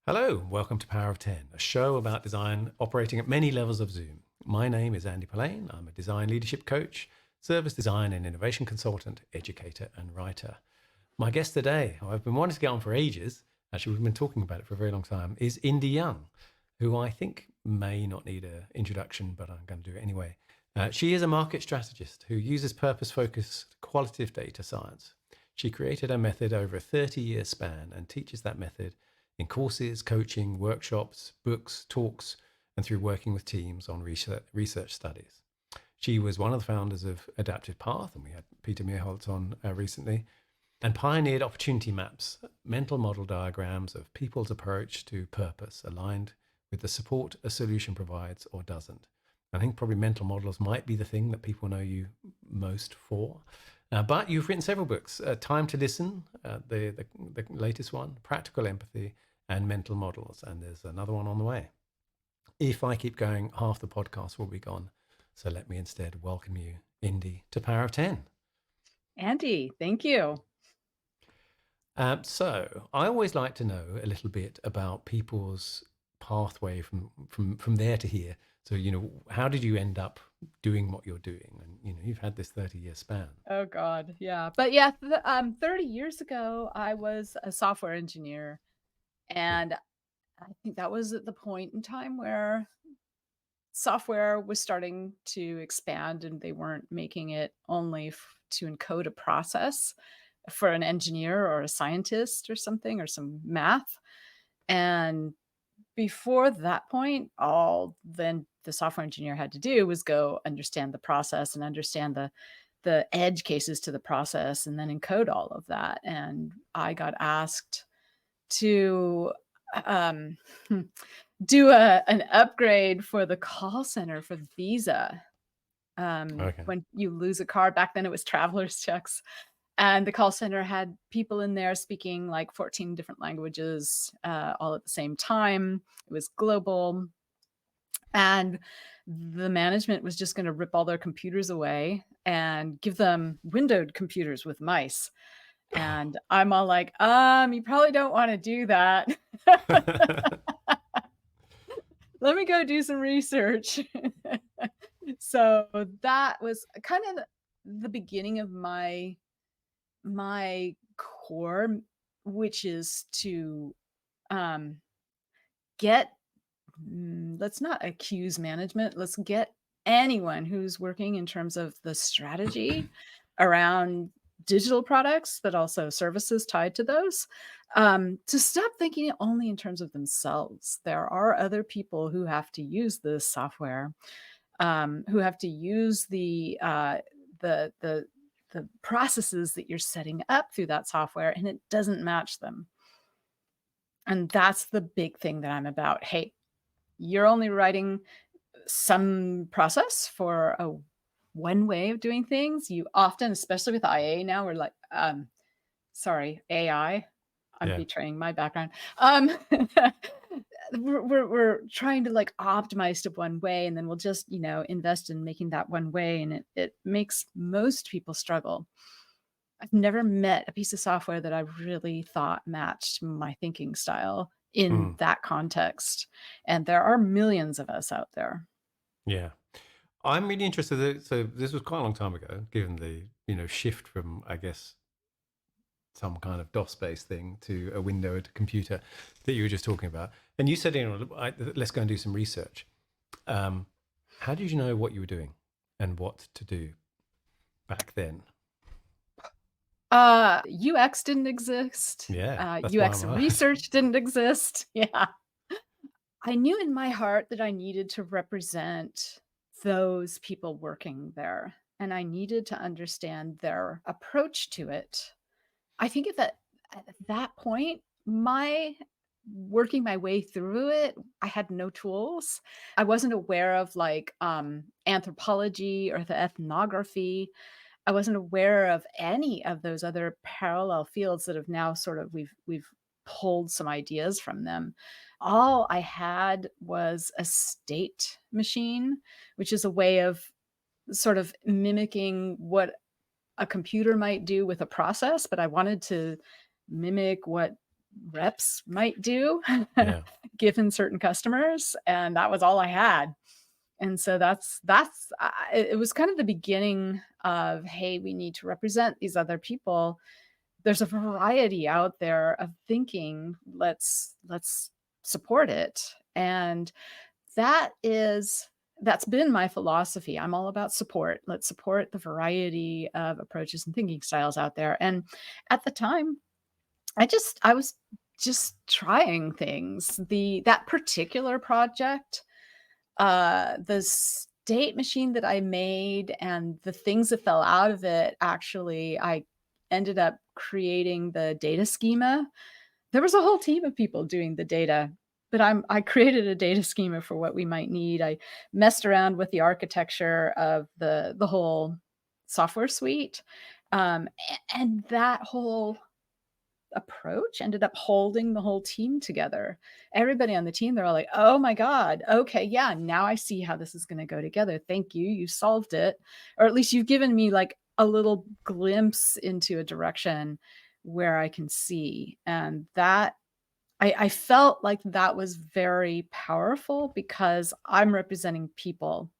Hello, welcome to Power of 10, a show about design operating at many levels of Zoom. My name is Andy Polaine. I'm a design leadership coach, service design and innovation consultant, educator, and writer. My guest today, who I've been wanting to get on for ages, actually, we've been talking about it for a very long time, is Indi Young, who I think may not need an introduction, but I'm going to do it anyway. She is a market strategist who uses purpose focused qualitative data science. She created a method over a 30-year span and teaches that method in courses, coaching, workshops, books, talks, and through working with teams on research studies. She was one of the founders of Adaptive Path, and we had Peter Meerholtz on recently, and pioneered opportunity maps, mental model diagrams of people's approach to purpose aligned with the support a solution provides or doesn't. I think probably mental models might be the thing that people know you most for. But you've written several books, Time to Listen, the latest one, Practical Empathy, and Mental Models. And there's another one on the way. If I keep going, half the podcast will be gone. So let me instead welcome you, Indi, to Power of 10. Andy, thank you. So I always like to know a little bit about people's pathway from there to here. So, how did you end up doing what you're doing? And, you've had this 30-year span. Oh God, yeah. But yeah, 30 years ago, I was a software engineer, Yeah. and I think that was at the point in time where software was starting to expand, and they weren't making it only to encode a process for an engineer or a scientist or something or some math. And before that point, all then the software engineer had to do was go understand the process and understand the edge cases to the process and then encode all of that. And I got asked to um, do an upgrade for the call center for Visa. Okay. When you lose a card, back then it was traveler's checks. And the call center had people in there speaking like 14 different languages all at the same time. It was global. And the management was just going to rip all their computers away and give them windowed computers with mice. And I'm all like, you probably don't want to do that. Let me go do some research. So that was kind of the beginning of my core, which is to um, get let's not accuse management. Let's get anyone who's working in terms of the strategy around digital products, but also services tied to those, to stop thinking only in terms of themselves. There are other people who have to use this software, who have to use the the the processes that you're setting up through that software, and it doesn't match them. And that's the big thing that I'm about. Hey, you're only writing some process for a one way of doing things. You often, especially with IA now, we're like, sorry, AI. I'm Yeah. betraying my background. Um, we're trying to like optimize to one way, and then we'll just invest in making that one way, and it makes most people struggle. I've never met a piece of software that I really thought matched my thinking style in Mm, that context, and there are millions of us out there. yeah. I'm really interested. So this was quite a long time ago, given the, shift from, I guess, some kind of DOS-based thing to a windowed computer that you were just talking about. And you said, let's go and do some research. Um, how did you know what you were doing and what to do back then? UX didn't exist. Yeah, that's why UX I'm. research didn't exist. Yeah. I knew in my heart that I needed to represent those people working there, and I needed to understand their approach to it. I think at that point, my working my way through it, I had no tools. I wasn't aware of like anthropology or the ethnography. I wasn't aware of any of those other parallel fields that have now sort of we've pulled some ideas from them. All I had was a state machine, which is a way of sort of mimicking what a computer might do with a process, but I wanted to mimic what reps might do Yeah. given certain customers, and that was all I had. And so it was kind of the beginning of, hey, we need to represent these other people. There's a variety out there of thinking. Let's support it. And that is that's been my philosophy. I'm all about support. Let's support the variety of approaches and thinking styles out there. And at the time, I was just trying things. That particular project, the state machine that I made and the things that fell out of it, actually, I ended up creating the data schema. There was a whole team of people doing the data, but I created a data schema for what we might need. I messed around with the architecture of the whole software suite, and that whole approach ended up holding the whole team together. Everybody on the team, they're all like, "Oh my god, okay, yeah, now I see how this is gonna go together. Thank you, you solved it." Or at least you've given me, like, a little glimpse into a direction where I can see, and that I felt like that was very powerful because I'm representing people.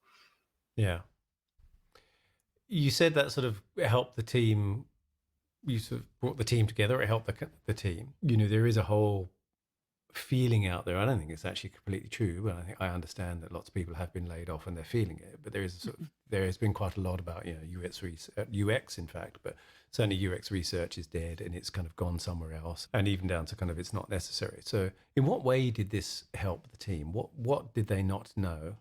Yeah. You said that sort of helped the team. You sort of brought the team together. It helped the team. There is a whole feeling out there. I don't think it's actually completely true, but I think I understand that lots of people have been laid off and they're feeling it. But Mhm. there has been quite a lot about UX in fact, but certainly UX research is dead and it's kind of gone somewhere else, and even down to kind of it's not necessary. So, in what way did this help the team? What did they not know?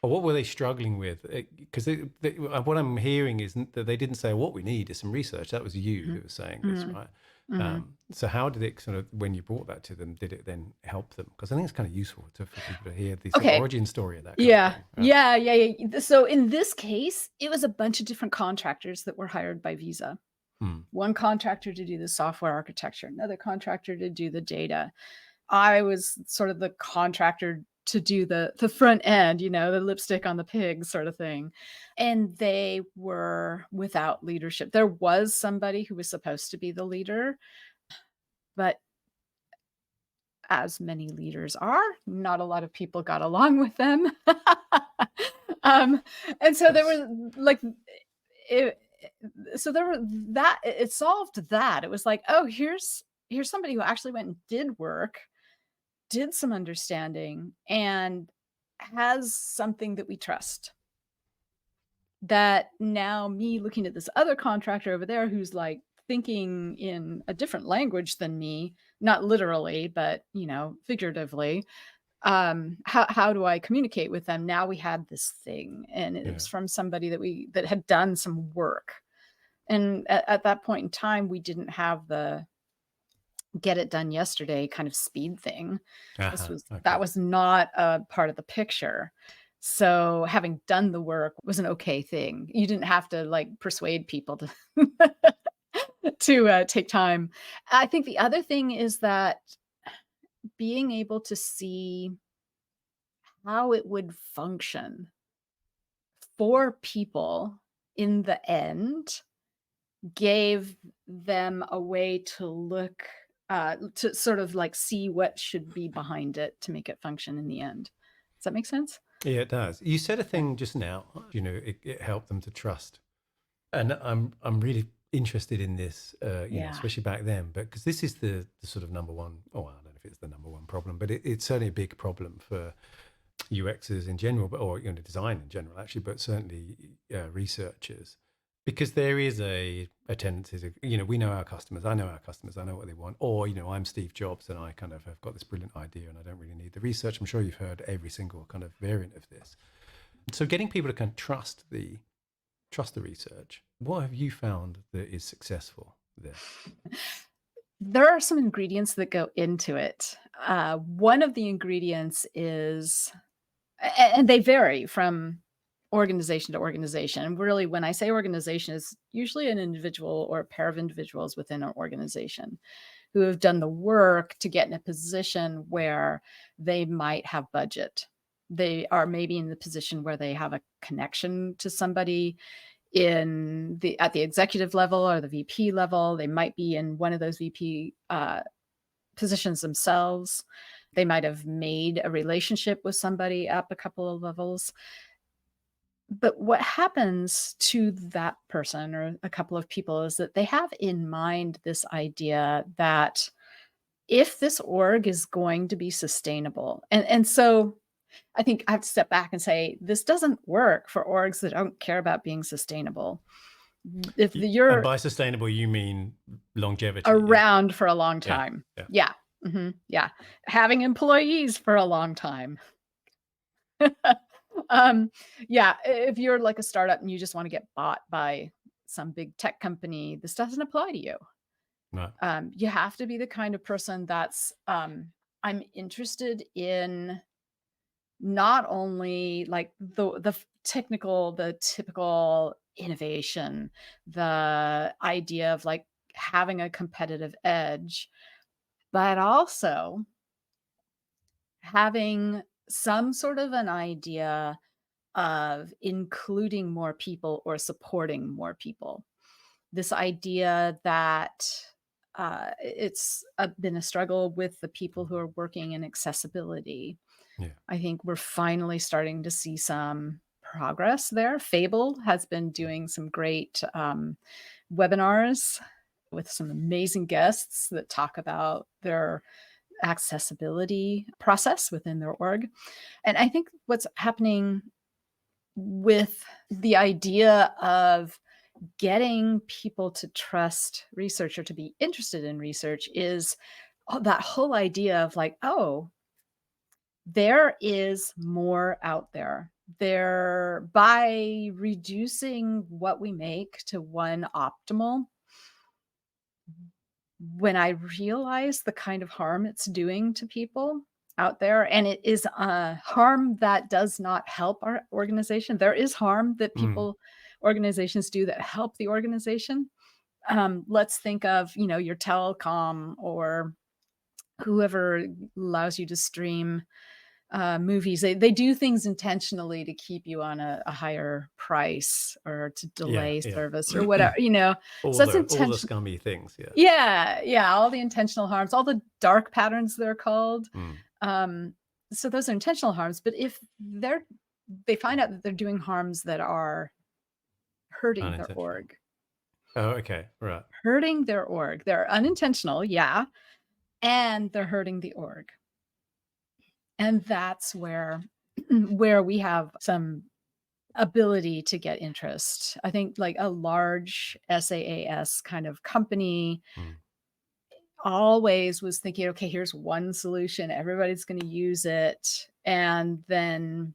Or what were they struggling with? Because what I'm hearing is that they didn't say what we need is some research. That was you Mhm. who was saying this, Mhm. right? Mhm. So how did it sort of, when you brought that to them, did it then help them? Because I think it's kind of useful for people to hear the sort of Okay. origin story of that kind of Yeah. thing. Right? Yeah, yeah, yeah. So in this case, it was a bunch of different contractors that were hired by Visa. Hmm. One contractor to do the software architecture, another contractor to do the data. I was sort of the contractor to do the front end, the lipstick on the pig sort of thing. And they were without leadership. There was somebody who was supposed to be the leader, but as many leaders are, not a lot of people got along with them. um, and so there That's were like it, so there were that it solved that. It was like, oh, here's somebody who actually went and did work, did some understanding, and has something that we trust. That now me looking at this other contractor over there who's like thinking in a different language than me, not literally, but figuratively. How do I communicate with them? Now we had this thing, and it yeah. was from somebody that had done some work. And at that point in time, we didn't have the get it done yesterday kind of speed thing. That Okay. was not a part of the picture. So having done the work was an okay thing. You didn't have to like persuade people to to take time. I think the other thing is that being able to see how it would function for people in the end gave them a way to look, to sort of like see what should be behind it to make it function in the end. Does that make sense? Yeah, it does. You said a Yeah. thing just now. It helped them to trust, and I'm really interested in this. Yeah. Especially back then, but because this is the sort of number one. Oh, I don't know if it's the number one problem, but it's certainly a big problem for UXers in general, but or design in general actually, but certainly researchers, because there is a tendency to we know our customers, I know our customers, I know what they want, or I'm Steve Jobs and I kind of have got this brilliant idea and I don't really need the research. I'm sure you've heard every single kind of variant of this. So getting people to kind of trust the research. What have you found that is successful there? There are some ingredients that go into it. One of the ingredients is, and they vary from organization to organization. And really, when I say organization, is usually an individual or a pair of individuals within an organization who have done the work to get in a position where they might have budget. They are maybe in the position where they have a connection to somebody at the executive level or the VP level. They might be in one of those VP positions themselves. They might have made a relationship with somebody up a couple of levels. But what happens to that person or a couple of people is that they have in mind this idea that if this org is going to be sustainable, and so I think I have to step back and say this doesn't work for orgs that don't care about being sustainable. If And you're by sustainable, you mean longevity. Yeah. around for a long Yeah. time. Yeah. Yeah. Yeah. Having employees for a long time. Um, yeah, if you're like a startup and you just want to get bought by some big tech company, this doesn't apply to you. Right. You have to be the kind of person that's I'm interested in not only like the typical innovation, the idea of like having a competitive edge, but also having some sort of an idea of including more people or supporting more people. This idea that it's been a struggle with the people who are working in accessibility. Yeah. I think we're finally starting to see some progress there. Fable has been doing some great webinars with some amazing guests that talk about their accessibility process within their org. And I think what's happening with the idea of getting people to trust research or to be interested in research is that whole idea of like, oh, there is more out there. There, by reducing what we make to one optimal, when I realize the kind of harm it's doing to people out there, and it is harm that does not help our organization. There is harm that Mm. organizations do that help the organization. Let's think of, your telecom or whoever allows you to stream movies. They do things intentionally to keep you on a higher price or to Yeah. delay Yeah. service or whatever. all So that's the intentional. scummy things. Yeah. Yeah, yeah, all the intentional harms, all the dark patterns they're called. Mm. Um, so those are intentional harms, but if they find out that they're doing harms that are hurting their Unintentional. org, Oh, okay. Right. they're unintentional, yeah, and they're hurting the org. And that's where where we have some ability to get interest. I think like a large SaaS kind of company Mm. always was thinking, okay, here's one solution, everybody's going to use it. And then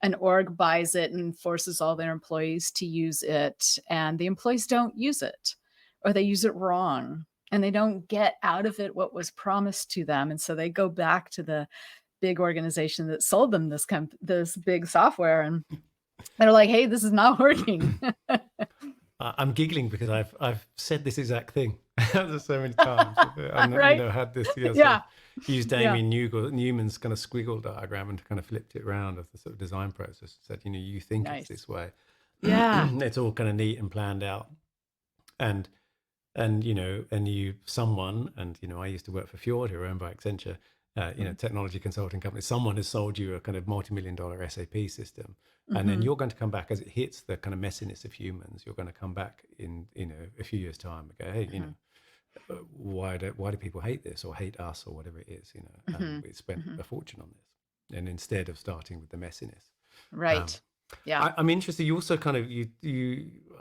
an org buys it and forces all their employees to use it. And the employees don't use it, or they use it wrong. And they don't get out of it what was promised to them. And so they go back to the big organization that sold them this big software, and they're like, hey, this is not working. I'm giggling because I've said this exact thing so many times. And Right? had this sort Yeah. of used Yeah. Damien Newman's kind of squiggle diagram and kind of flipped it around as the sort of design process. Said, you think it's Nice. this way. Yeah. It's all kind of neat and planned out. And and I used to work for Fjord, who are owned by Accenture, technology consulting company. Someone has sold you a kind of multi-million-dollar SAP system, and then Mhm. you're going to come back as it hits the kind of messiness of humans. You're going to come back in a few years' time and go, hey, Mhm. why do people hate this or hate us or whatever it is? Mhm. We spent Mhm. a fortune on this, and instead of starting with the messiness. Um, Right. Yeah. I'm interested. You also kind of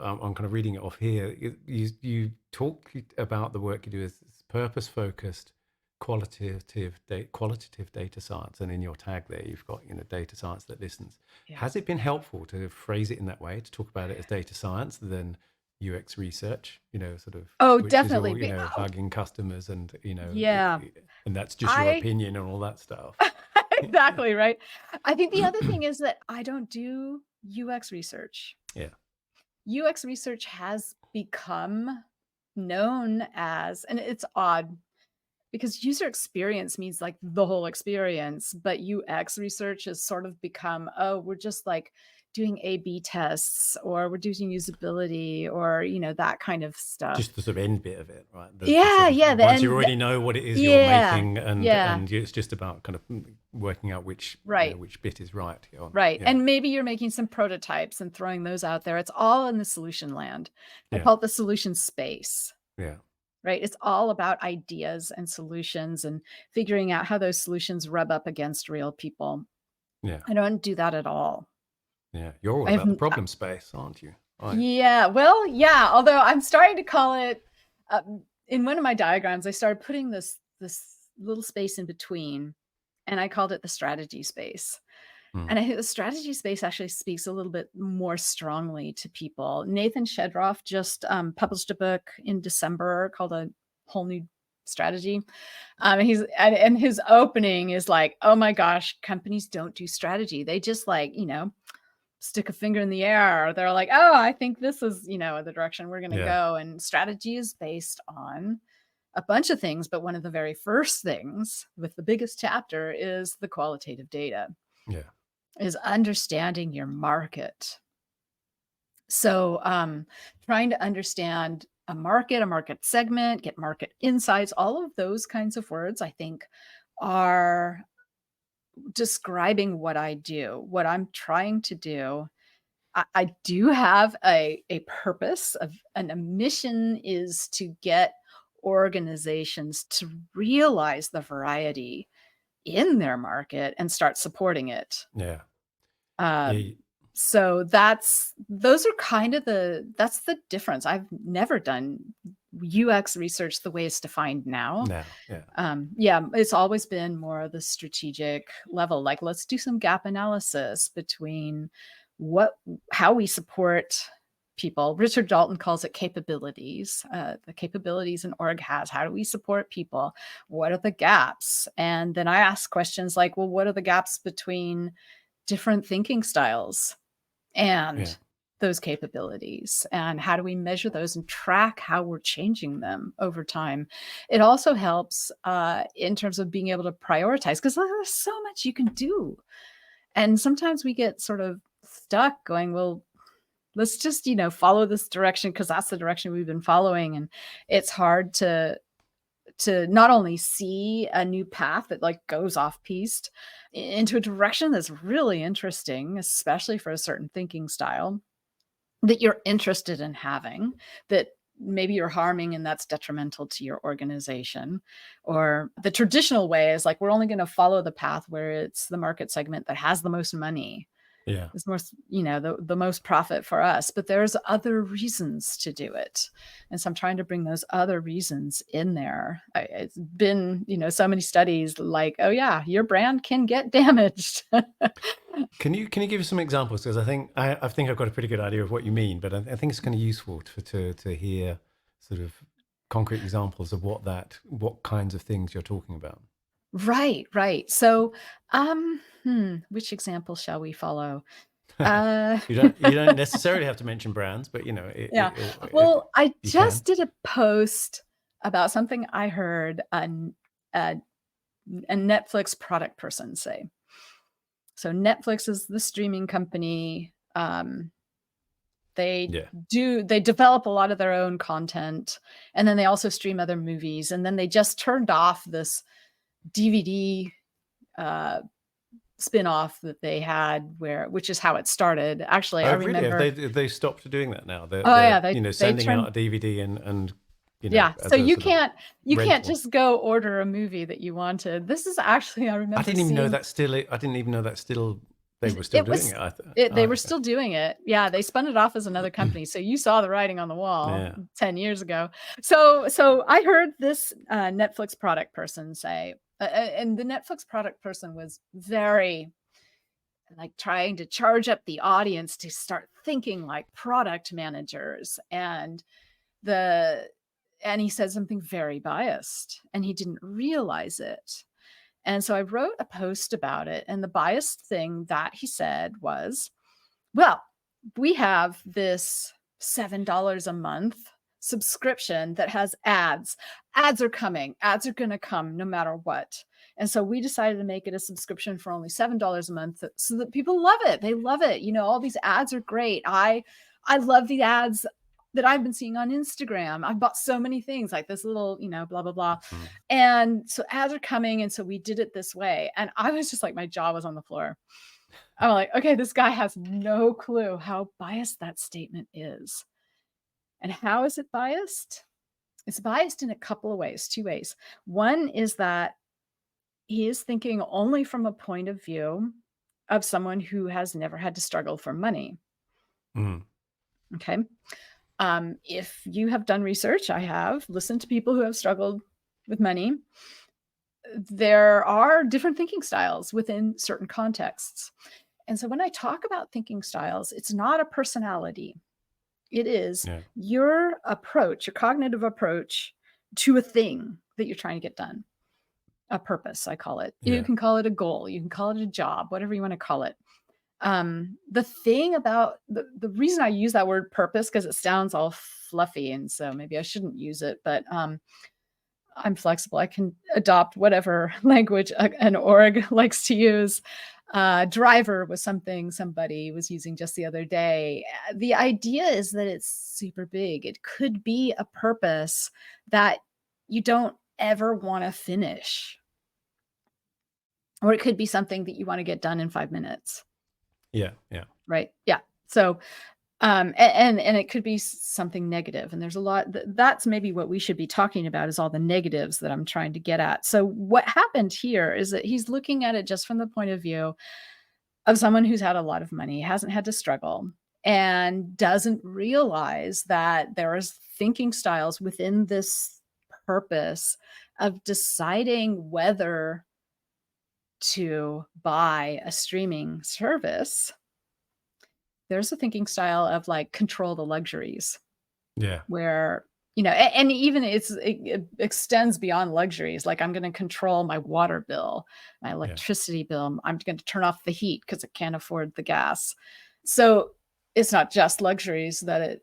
I'm kind of reading it off here. You talk about the work you do as purpose focused, qualitative data science, and in your tag there you've got data science that listens. Yeah. Has it been helpful to phrase it in that way, to talk about it as data science than UX research? Sort of, Oh, which is definitely. all hugging customers and Yeah. and that's just your I opinion and all that stuff. exactly, right? I think the other thing is that I don't do UX research. Yeah. UX research has become known as, and it's odd because user experience means like the whole experience, but UX research has sort of become, oh, we're just like doing A/B tests, or we're doing usability, or, that kind of stuff. Just the sort of end bit of it, right? The Yeah, sort yeah, of the once you end, already know what it is you're yeah, making, yeah, and it's just about kind of working out which right, which bit is right. right. Yeah, And maybe you're making some prototypes and throwing those out there. It's all in the solution land. I yeah, call it the solution space, yeah, right? It's all about ideas and solutions and figuring out how those solutions rub up against real people. yeah, I don't do that at all. yeah. You're all I have about the problem space, aren't you? Right. Yeah, well, yeah, although I'm starting to call it, in one of my diagrams, I started putting this little space in between, and I called it the strategy space. Mm. And I think the strategy space actually speaks a little bit more strongly to people. Nathan Shedroff just published a book in December called A Whole New Strategy. And his opening is like, oh my gosh, companies don't do strategy. They just like, stick a finger in the air. They're like, oh, I think this is, the direction we're going to Yeah, go. And strategy is based on a bunch of things. But one of the very first things with the biggest chapter is the qualitative data, yeah, is understanding your market. So, trying to understand a market segment, get market insights, all of those kinds of words, I think, are describing what I do, what I'm trying to do. I do have a purpose of, and a mission is to get organizations to realize the variety in their market and start supporting it. yeah, Um, yeah. so those are kind of that's the difference. I've never done UX research the way it's defined now. Now, yeah, Yeah, it's always been more of the strategic level. Like, let's do some gap analysis between what, how we support people. Richard Dalton calls it capabilities. The capabilities an org has. How do we support people? What are the gaps? And then I ask questions like, well, what are the gaps between different thinking styles yeah, and those capabilities, and how do we measure those and track how we're changing them over time? It also helps in terms of being able to prioritize, because there's so much you can do, and sometimes we get sort of stuck going, well, let's just follow this direction because that's the direction we've been following, and it's hard to not only see a new path that like goes off piste into a direction that's really interesting, especially for a certain thinking style that you're interested in having, that maybe you're harming and that's detrimental to your organization. Or the traditional way is like, we're only going to follow the path where it's the market segment that has the most money, yeah. is more, the most profit for us, but there's other reasons to do it. And so I'm trying to bring those other reasons in there. It's been, so many studies like, oh yeah, your brand can get damaged. Can you give us some examples? Because I think I've got a pretty good idea of what you mean, but I think it's kind of useful to hear sort of concrete examples of what kinds of things you're talking about. Right, right. So, which example shall we follow? Uh, You don't necessarily have to mention brands, but yeah. Well, I you can. just did a post about something I heard a, a Netflix product person say. So Netflix is the streaming company. They Yeah, they develop a lot of their own content, and then they also stream other movies. And then they just turned off this DVD uh, spin-off that they had, which is how it started. Actually, I oh really? Have remember. they stopped doing that now? They're Oh yeah, they're they sending out turned. a DVD and Yeah, so as a sort of you can't rental. just go order a movie that you wanted. This is actually, I I remember didn't even know seeing. that still. I didn't even know that still. They were still It doing was it. they were Okay. still doing it. Yeah, they spun it off as another company. So you saw the writing on the wall Yeah, 10 years ago. So I heard this Netflix product person say, and the Netflix product person was very like trying to charge up the audience to start thinking like product managers, the and he said something very biased and he didn't realize it. And so I wrote a post about it. And the biased thing that he said was, well, we have this $7 a month subscription that has ads. Ads are coming. Ads are going to come no matter what. And so we decided to make it a subscription for only $7 a month so that people love it. They love it. You know, all these ads are great. I love the ads that I've been seeing on Instagram. I've bought so many things like this little, you know, blah, blah, blah. Mm. And so ads are coming. And so we did it this way. And I was just like, my jaw was on the floor. I'm like, okay, this guy has no clue how biased that statement is. And how is it biased? It's biased in a couple of ways, two ways. One is that he is thinking only from a point of view of someone who has never had to struggle for money. Mm. Okay. If you have done research, I have listened to people who have struggled with money. There are different thinking styles within certain contexts. And so when I talk about thinking styles, it's not a personality. It is your approach, your cognitive approach to a thing that you're trying to get done. A purpose, I call it. You can call it a goal. You can call it a job, whatever you want to call it. The thing about the reason I use that word purpose, because it sounds all fluffy. And so maybe I shouldn't use it, but I'm flexible. I can adopt whatever language an org likes to use. Driver was something somebody was using just the other day. The idea is that it's super big. It could be a purpose that you don't ever want to finish. Or it could be something that you want to get done in 5 minutes. Yeah. Right. Yeah. So, and it could be something negative. And there's a lot that's maybe what we should be talking about is all the negatives that I'm trying to get at. So what happened here is that he's looking at it just from the point of view of someone who's had a lot of money, hasn't had to struggle, and doesn't realize that there is thinking styles within this purpose of deciding whether to buy a streaming service. There's a thinking style of like control the luxuries. Yeah. Where, you know, and even it extends beyond luxuries. Like I'm going to control my water bill, my electricity bill. I'm going to turn off the heat because I can't afford the gas. So it's not just luxuries that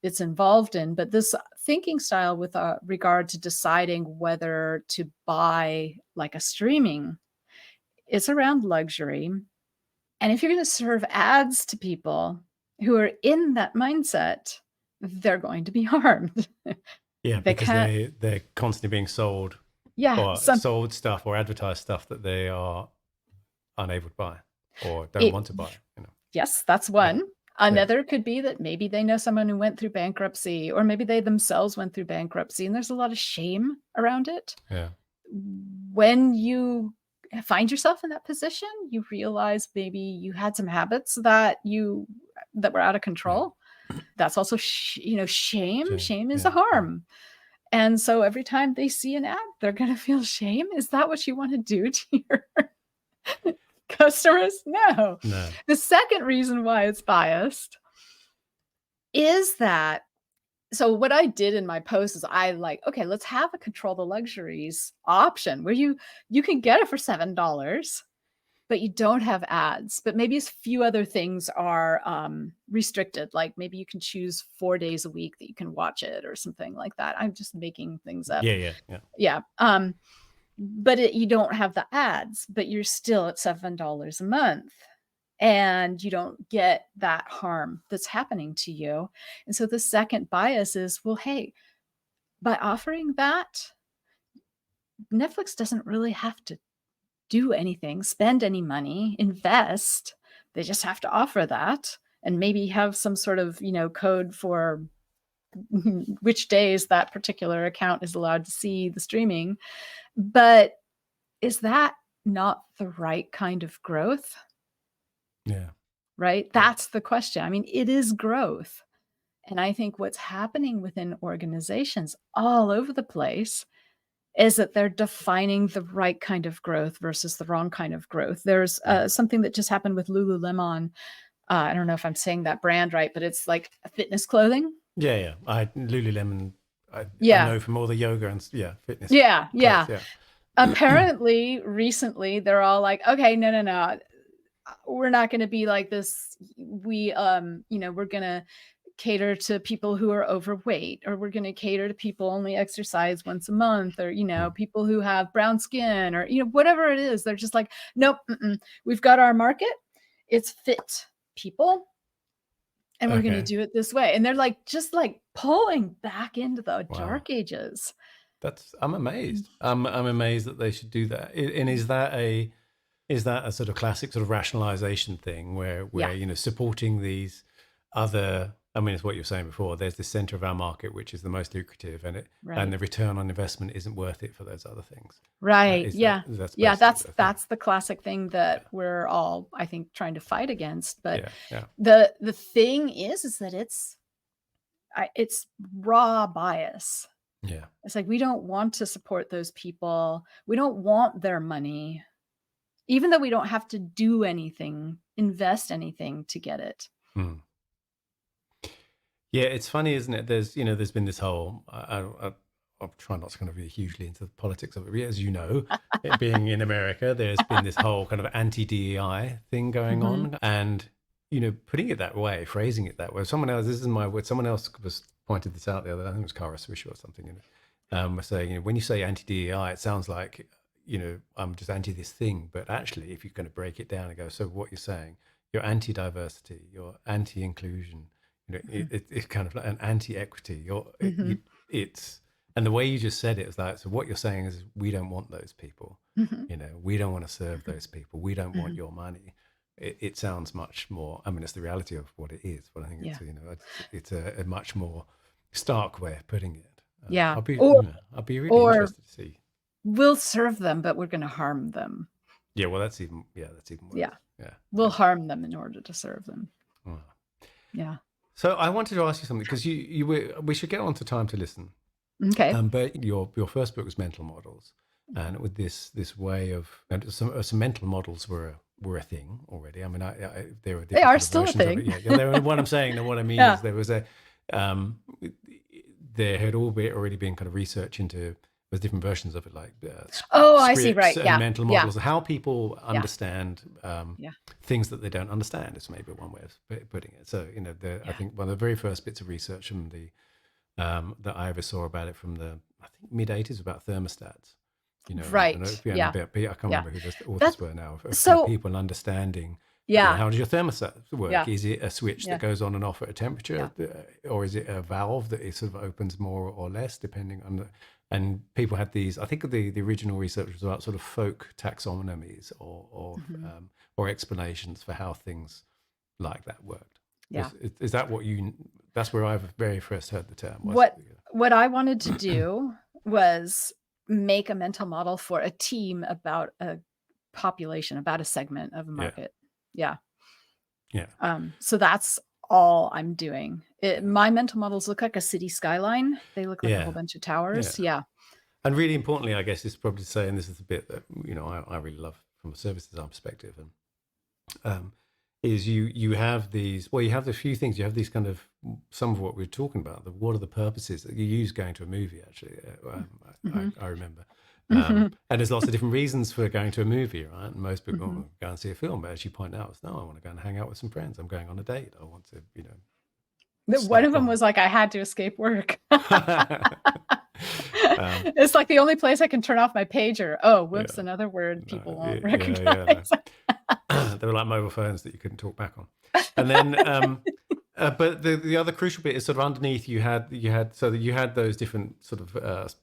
it's involved in, but this thinking style with regard to deciding whether to buy like a streaming, it's around luxury. And if you're going to serve ads to people who are in that mindset, they're going to be harmed. Yeah, because they're constantly being sold sold stuff or advertised stuff that they are unable to buy or don't want to buy. You know. Yes, that's one. Another could be that maybe they know someone who went through bankruptcy, or maybe they themselves went through bankruptcy, and there's a lot of shame around it. Yeah. When you find yourself in that position, you realize maybe you had some habits that were out of control. That's also shame. Shame is a harm. And so every time they see an ad, they're going to feel shame. Is that what you want to do to your customers? No. The second reason why it's biased is that, so what I did in my post is okay, let's have a control the luxuries option where you can get it for $7, but you don't have ads, but maybe a few other things are restricted. Like maybe you can choose 4 days a week that you can watch it or something like that. I'm just making things up. Yeah. But you don't have the ads, but you're still at $7 a month. And you don't get that harm that's happening to you. And so the second bias is, well, hey, by offering that, Netflix doesn't really have to do anything, spend any money, invest. They just have to offer that and maybe have some sort of, code for which days that particular account is allowed to see the streaming. But is that not the right kind of growth? Yeah. Right? That's the question. I mean, it is growth. And I think what's happening within organizations all over the place is that they're defining the right kind of growth versus the wrong kind of growth. There's something that just happened with Lululemon. I don't know if I'm saying that brand right, but it's like fitness clothing. Yeah. Lululemon, I know from all the yoga and fitness. Yeah. Apparently, recently, they're all like, okay, no. We're not going to be like this. We're going to cater to people who are overweight, or we're going to cater to people only exercise once a month, or, Mm. people who have brown skin, or, whatever it is. They're just like, nope, we've got our market. It's fit people, and we're going to Okay. do it this way. And they're like, just like pulling back into the Wow. dark ages. I'm amazed. I'm amazed that they should do that. And is that a sort of classic sort of rationalization thing where Yeah. supporting these other, I mean, it's what you were saying before, there's this center of our market which is the most lucrative, and Right. the return on investment isn't worth it for those other things. Right. Is Yeah. that's Yeah. basically the thing. That's the classic thing that we're all, I think, trying to fight against. But Yeah. the thing is that it's raw bias. Yeah. It's like, we don't want to support those people. We don't want their money, even though we don't have to do anything, invest anything to get it. Hmm. Yeah, it's funny, isn't it? There's been this whole. I'll try not to kind of be hugely into the politics of it, but as you know, it being in America, there's been this whole kind of anti-DEI thing going on, and putting it that way, phrasing it that way. Someone else, this is my word. Someone else was pointed this out the other day. I think it was Cara Swisher or something. Was saying, when you say anti-DEI, it sounds like I'm just anti this thing, but actually, if you're going to break it down and go, so what you're saying, you're anti-diversity, you're anti-inclusion. It's kind of like an anti-equity. It's and the way you just said it is like, so what you're saying is we don't want those people. We don't want to serve those people. We don't want your money. It sounds much more. I mean, it's the reality of what it is, but I think it's a much more stark way of putting it. Yeah. I'll be really Or interested to see. we'll serve them, but we're going to harm them. Yeah, well, that's even worse. Yeah. Yeah. We'll harm them in order to serve them. Wow. Yeah. So I wanted to ask you something, because we should get on to Time to Listen. Okay. But your first book was Mental Models, and with this way of, and some mental models were a thing already. I mean, there were different They are still a thing. Yeah, there were, what I'm saying and what I mean is there was there had already been kind of research into with different versions of it, like I see. scripts Right. and Yeah. mental models, how people understand Yeah. things that they don't understand. Is maybe one way of putting it. So I think one of the very first bits of research from the that I ever saw about it from the, I think, mid 80s, about thermostats. Right. I can't Yeah. remember who the authors That's were now. Of so. people understanding. Yeah. How does your thermostat work? Yeah. Is it a switch Yeah. that goes on and off at a temperature, or is it a valve that it sort of opens more or less depending on the? And people had these. I think the original research was about sort of folk taxonomies or explanations for how things like that worked. Yeah. Is that what you? That's where I very first heard the term. What I wanted to do was make a mental model for a team about a population, about a segment of a market. Yeah. So that's all I'm doing. My mental models look like a city skyline. They look like a whole bunch of towers. Yeah. And really importantly, I guess, is probably to say, and this is the bit that I really love from a service design perspective, and is you have these. Well, you have a few things. You have these kind of, some of what we're talking about. What are the purposes that you use going to a movie? Actually, I remember. And there's lots of different reasons for going to a movie, right? And most people go and see a film, but as you point out, no, I want to go and hang out with some friends. I'm going on a date. I want to, One of them was like, I had to escape work. It's like the only place I can turn off my pager. Oh, whoops, another word people won't recognize. They were like mobile phones that you couldn't talk back on. And then, but the other crucial bit is sort of underneath you had those different sort of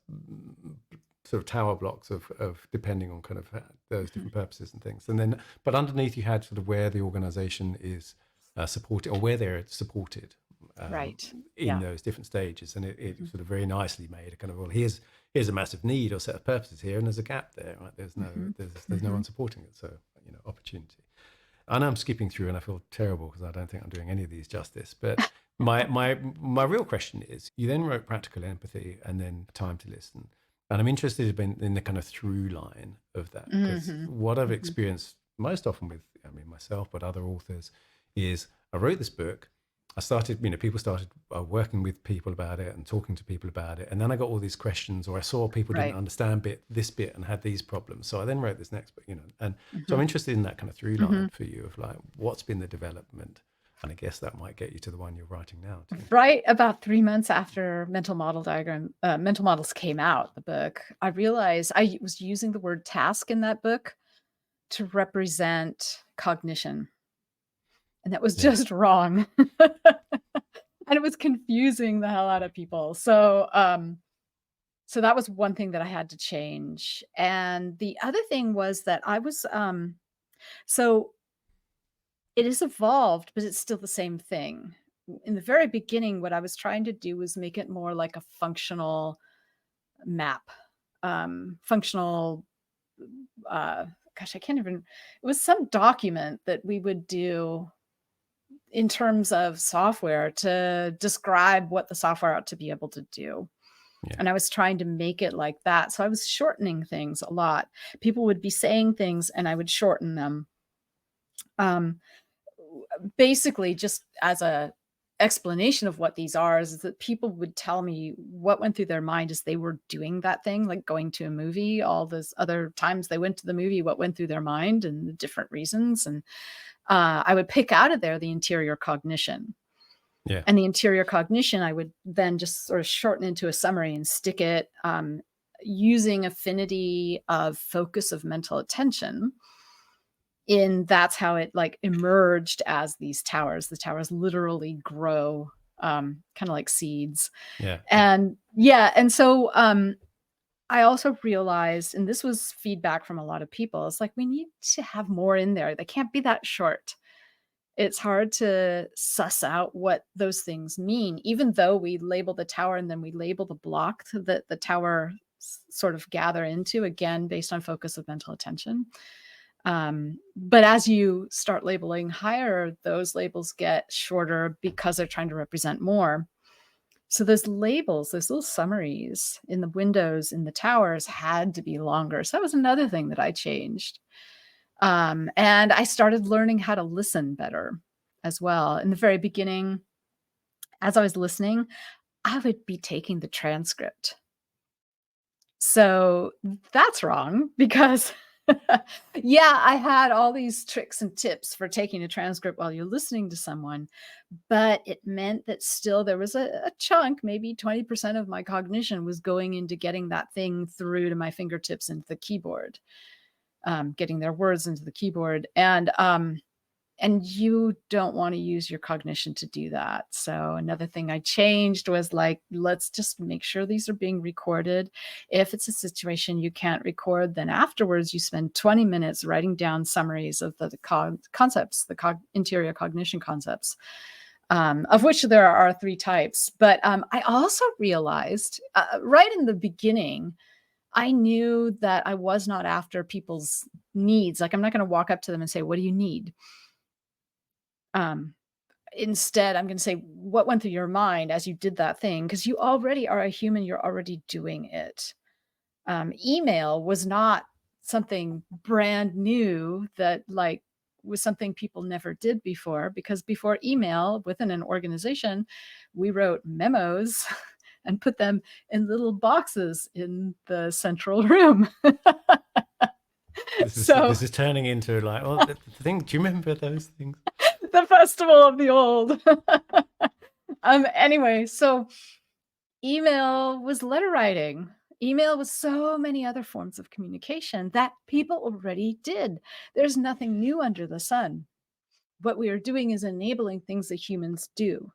tower blocks of depending on kind of those different purposes and things. And then, but underneath you had sort of where the organization is supported, or where they're supported. In those different stages, and it sort of very nicely made a kind of, well, here's a massive need or set of purposes here, and there's a gap there, right? There's no one supporting it, so opportunity. I know I'm skipping through, and I feel terrible because I don't think I'm doing any of these justice. But my real question is, you then wrote Practical Empathy and then Time to Listen, and I'm interested in the kind of through line of that, because what I've experienced most often with, myself, but other authors, is I wrote this book. I started, people started working with people about it and talking to people about it. And then I got all these questions, or I saw people didn't understand this bit and had these problems. So I then wrote this next book, and so I'm interested in that kind of through line for you of like, what's been the development And I guess that might get you to the one you're writing now too. Right about 3 months after mental models came out, the book, I realized I was using the word task in that book to represent cognition, and that was Yeah. just wrong. And it was confusing the hell out of people. So that was one thing that I had to change. And the other thing was that I was so it is evolved, but it's still the same thing. In the very beginning, what I was trying to do was make it more like a functional map, functional, uh, gosh, I can't even, it was some document that we would do in terms of software to describe what the software ought to be able to do. Yeah. And I was trying to make it like that. So I was shortening things a lot. People would be saying things and I would shorten them. Um, Basically, just as a explanation of what these are is that people would tell me what went through their mind as they were doing that thing, like going to a movie, all those other times they went to the movie, what went through their mind and the different reasons. And I would pick out of there the interior cognition. Yeah. And the interior cognition, I would then just sort of shorten into a summary and stick it using affinity of focus of mental attention. That's how it like emerged as these towers. The towers literally grow kind of like seeds. Yeah. And yeah. And so I also realized, and this was feedback from a lot of people, it's like we need to have more in there. They can't be that short. It's hard to suss out what those things mean, even though we label the tower and then we label the block that the tower sort of gather into, again, based on focus of mental attention. But as you start labeling higher, those labels get shorter because they're trying to represent more. So those labels, those little summaries in the windows in the towers had to be longer. So that was another thing that I changed. And I started learning how to listen better as well. In the very beginning, as I was listening, I would be taking the transcript. So that's wrong because, yeah, I had all these tricks and tips for taking a transcript while you're listening to someone, but it meant that still there was a chunk, maybe 20% of my cognition was going into getting that thing through to my fingertips into the keyboard. Getting their words into the keyboard. And you don't want to use your cognition to do that. So another thing I changed was like, let's just make sure these are being recorded. If it's a situation you can't record, then afterwards you spend 20 minutes writing down summaries of the concepts, the interior cognition concepts, of which there are 3 types. But I also realized right in the beginning, I knew that I was not after people's needs. Like, I'm not going to walk up to them and say, what do you need? Instead, I'm going to say, what went through your mind as you did that thing? Because you already are a human. You're already doing it. Email was not something brand new that like was something people never did before, because before email within an organization, we wrote memos and put them in little boxes in the central room. This is turning into like, well, the thing. Do you remember those things? The festival of the old. Anyway, so email was letter writing. Email was so many other forms of communication that people already did. There's nothing new under the sun. What we are doing is enabling things that humans do.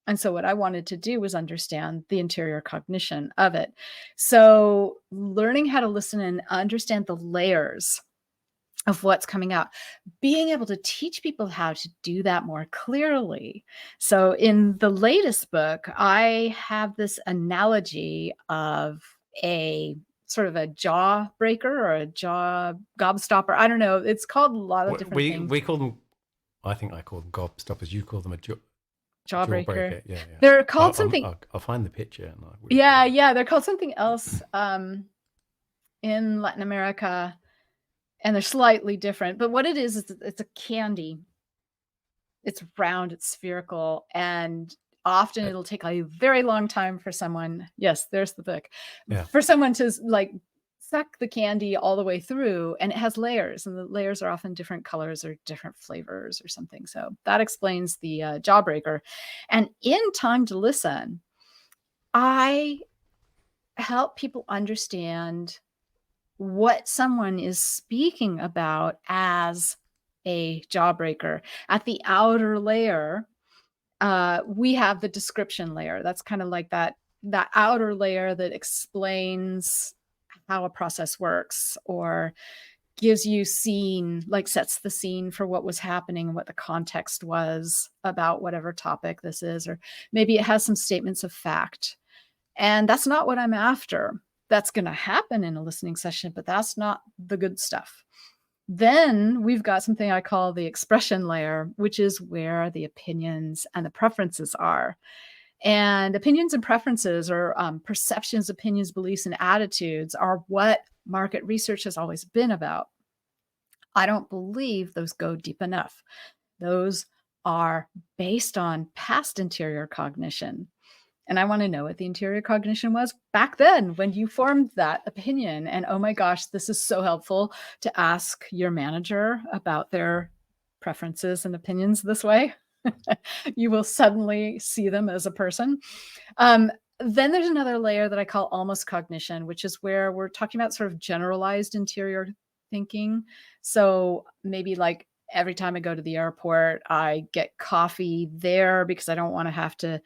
And so what I wanted to do was understand the interior cognition of it. So learning how to listen and understand the layers of what's coming out, being able to teach people how to do that more clearly. So in the latest book, I have this analogy of a sort of a jawbreaker or a jaw gobstopper. I don't know. It's called a lot of different things. We call them, I think I call them gobstoppers. You call them a Jawbreaker. Yeah. They're called something. I'll find the picture. And Yeah. They're called something else in Latin America. And they're slightly different. But what it is it's a candy. It's round, it's spherical, and often it'll take a very long time for someone. Yes, there's the book. Yeah. For someone to like suck the candy all the way through, and it has layers, and the layers are often different colors or different flavors or something. So that explains the jawbreaker. And in Time to Listen, I help people understand what someone is speaking about as a jawbreaker. At the outer layer, we have the description layer. That's kind of like that outer layer that explains how a process works or gives you scene, like sets the scene for what was happening and what the context was about whatever topic this is, or maybe it has some statements of fact. And that's not what I'm after. That's going to happen in a listening session, but that's not the good stuff. Then we've got something I call the expression layer, which is where the opinions and the preferences are. And opinions and preferences, or perceptions, opinions, beliefs, and attitudes, are what market research has always been about. I don't believe those go deep enough. Those are based on past interior cognition. And I want to know what the interior cognition was back then when you formed that opinion. And oh my gosh, this is so helpful to ask your manager about their preferences and opinions this way. You will suddenly see them as a person. Um, then there's another layer that I call almost cognition, which is where we're talking about sort of generalized interior thinking. So maybe like every time I go to the airport, I get coffee there because I don't want to have to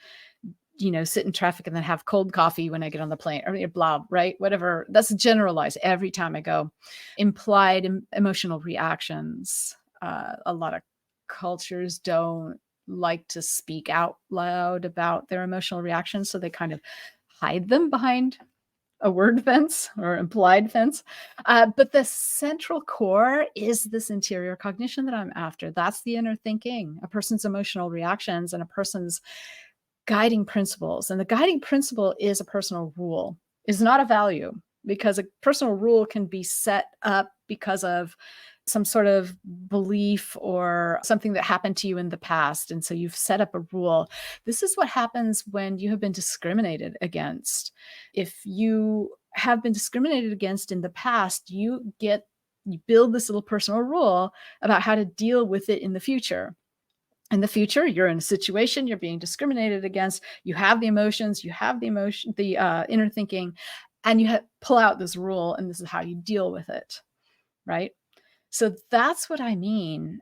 sit in traffic and then have cold coffee when I get on the plane, or blah, right? Whatever. That's generalized every time I go. Implied emotional reactions. A lot of cultures don't like to speak out loud about their emotional reactions, so they kind of hide them behind a word fence or implied fence. But the central core is this interior cognition that I'm after. That's the inner thinking, a person's emotional reactions and a person's guiding principles. And the guiding principle is a personal rule, is not a value, because a personal rule can be set up because of some sort of belief or something that happened to you in the past. And so you've set up a rule. This is what happens when you have been discriminated against. If you have been discriminated against in the past, you build this little personal rule about how to deal with it in the future. In the future, you're in a situation, you're being discriminated against, you have the emotions, the inner thinking, and you pull out this rule, and this is how you deal with it, right? So that's what I mean.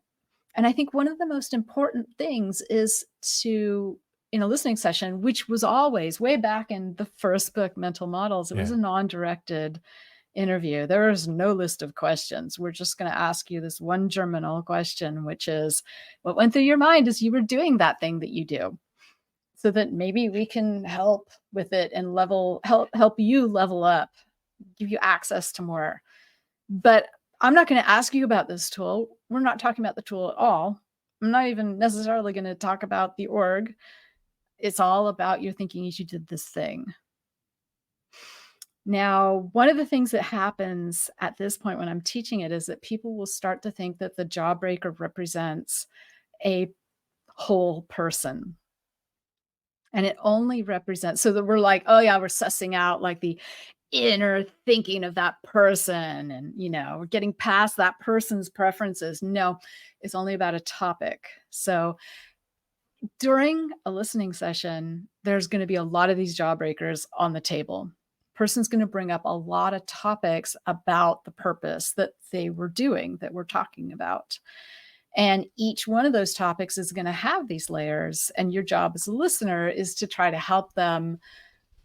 And I think one of the most important things is in a listening session, which was always way back in the first book, Mental Models, it was a non-directed interview. There is no list of questions. We're just going to ask you this one germinal question, which is, what went through your mind as you were doing that thing that you do? So that maybe we can help with it and help you level up, give you access to more. But I'm not going to ask you about this tool. We're not talking about the tool at all. I'm not even necessarily going to talk about the org. It's all about your thinking as you did this thing. Now, one of the things that happens at this point when I'm teaching it is that people will start to think that the jawbreaker represents a whole person. And it only represents, so that we're like, oh yeah, we're sussing out like the inner thinking of that person, and we're getting past that person's preferences. No, it's only about a topic. So during a listening session, there's going to be a lot of these jawbreakers on the table. Person's going to bring up a lot of topics about the purpose that they were doing, that we're talking about. And each one of those topics is going to have these layers. And your job as a listener is to try to help them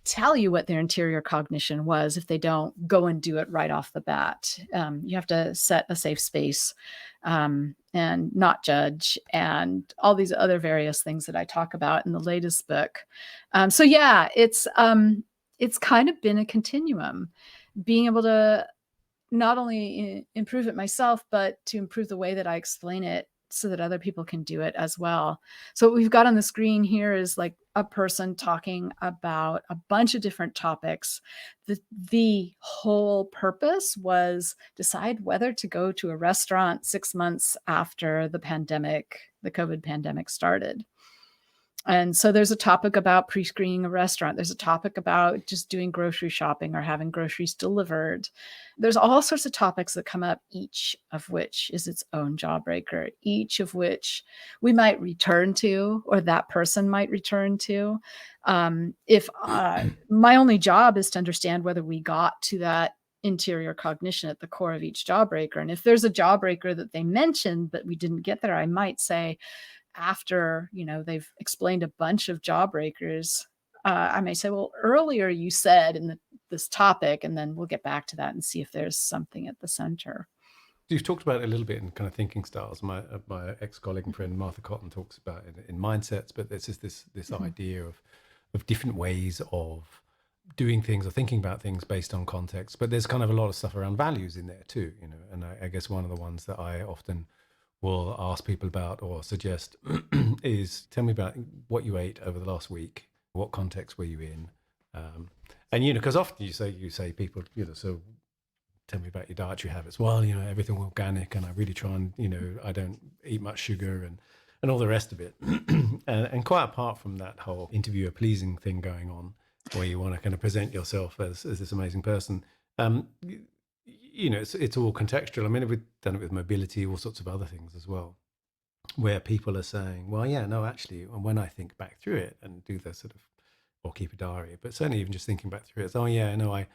tell you what their interior cognition was if they don't go and do it right off the bat. You have to set a safe space and not judge, and all these other various things that I talk about in the latest book. So yeah, it's kind of been a continuum, being able to not only improve it myself, but to improve the way that I explain it so that other people can do it as well. So what we've got on the screen here is like a person talking about a bunch of different topics. The whole purpose was decide whether to go to a restaurant 6 months after the COVID pandemic started. And so there's a topic about pre-screening a restaurant. There's a topic about just doing grocery shopping or having groceries delivered. There's all sorts of topics that come up, each of which is its own jawbreaker, each of which we might return to, or that person might return to. If my only job is to understand whether we got to that interior cognition at the core of each jawbreaker. And if there's a jawbreaker that they mentioned, but we didn't get there, I might say, after, they've explained a bunch of jawbreakers, I may say, well, earlier you said in this topic, and then we'll get back to that and see if there's something at the center. You've talked about it a little bit in kind of thinking styles. My ex-colleague and friend Martha Cotton talks about it in mindsets, but there's just this idea of different ways of doing things or thinking about things based on context. But there's kind of a lot of stuff around values in there too, and I guess one of the ones that I often will ask people about or suggest is, tell me about what you ate over the last week. What context were you in? And because often you say people, so tell me about your dietary habits. Well, everything organic, and I really try and I don't eat much sugar and all the rest of it. and quite apart from that whole interviewer pleasing thing going on, where you want to kind of present yourself as this amazing person. It's all contextual. I mean, we've done it with mobility, all sorts of other things as well, where people are saying, well, yeah, no, actually, when I think back through it and do the sort of, or keep a diary, but certainly even just thinking back through it, it's, oh yeah, no, I